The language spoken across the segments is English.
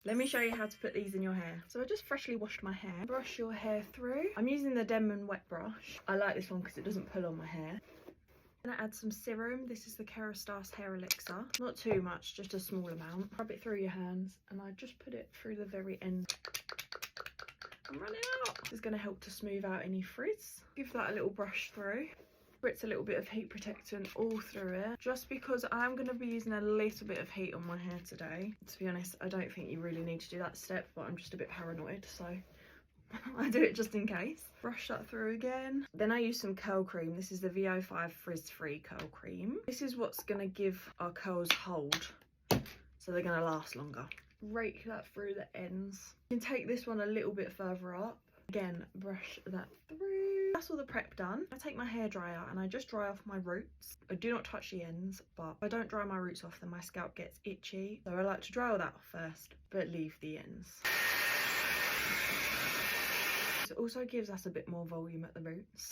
Let me show you how to put these in your hair. So I just freshly washed my hair. Brush your hair through. I'm using the Denman wet brush. I like this one because it doesn't pull on my hair. I'm gonna add some serum. This is the Kerastase hair elixir. Not too much, just a small amount. Rub it through your hands and I just put it through the very end. I'm running out. This is gonna help to smooth out any frizz. Give that a little brush through. Spritz a little bit of heat protectant all through it, just because I'm going to be using a little bit of heat on my hair today. To be honest, I don't think you really need to do that step, but I'm just a bit paranoid, so I do it just in case. Brush that through again. Then I use some curl cream. This is the VO5 frizz-free curl cream. This is what's going to give our curls hold, so they're going to last longer. Rake that through the ends. You can take this one a little bit further up. Again, brush that through. That's all the prep done. I take my hairdryer and I just dry off my roots. I do not touch the ends, but if I don't dry my roots off, then my scalp gets itchy. So I like to dry all that off first, but leave the ends. It also gives us a bit more volume at the roots.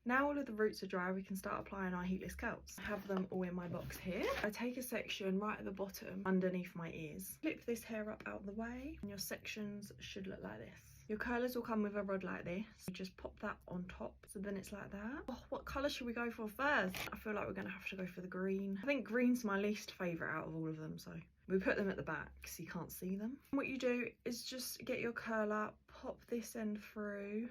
Now all of the roots are dry, we can start applying our heatless curls. I have them all in my box here. I take a section right at the bottom underneath my ears. Flip this hair up out of the way and your sections should look like this. Your curlers will come with a rod like this. You just pop that on top, so then it's like that. Oh, what colour should we go for first? I feel like we're going to have to go for the green. I think green's my least favourite out of all of them, so we put them at the back so you can't see them. What you do is just get your curl up, pop this end through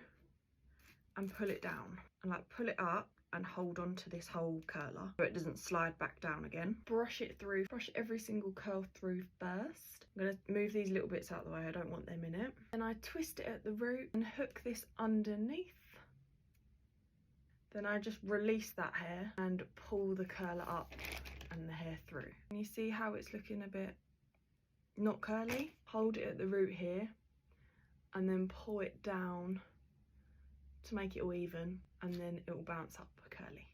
and pull it down. And like pull it up and hold on to this whole curler so it doesn't slide back down again. Brush it through, brush every single curl through first. I'm going to move these little bits out of the way, I don't want them in it. Then I twist it at the root and hook this underneath. Then I just release that hair and pull the curler up and the hair through. And you see how it's looking a bit not curly? Hold it at the root here and then pull it down to make it all even, and then it will bounce up curly.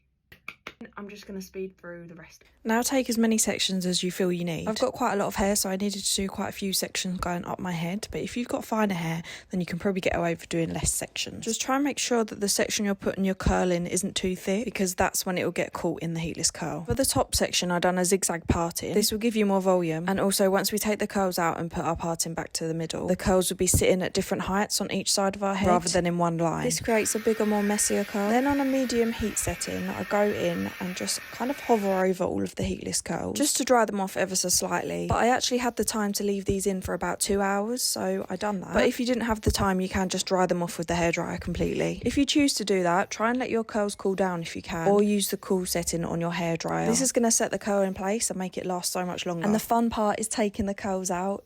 I'm just going to speed through the rest. Now take as many sections as you feel you need. I've got quite a lot of hair, so I needed to do quite a few sections going up my head, but if you've got finer hair, then you can probably get away with doing less sections. Just try and make sure that the section you're putting your curl in isn't too thick, because that's when it will get caught in the heatless curl. For the top section, I've done a zigzag parting. This will give you more volume, and also once we take the curls out and put our parting back to the middle, the curls will be sitting at different heights on each side of our head rather than in one line. This creates a bigger, more messier curl. Then on a medium heat setting, I go in and just kind of hover over all of the heatless curls just to dry them off ever so slightly, but I actually had the time to leave these in for about 2 hours, so I done that. But if you didn't have the time, you can just dry them off with the hairdryer completely. If you choose to do that, try and let your curls cool down if you can, or use the cool setting on your hairdryer. This is going to set the curl in place and make it last so much longer. And the fun part is taking the curls out.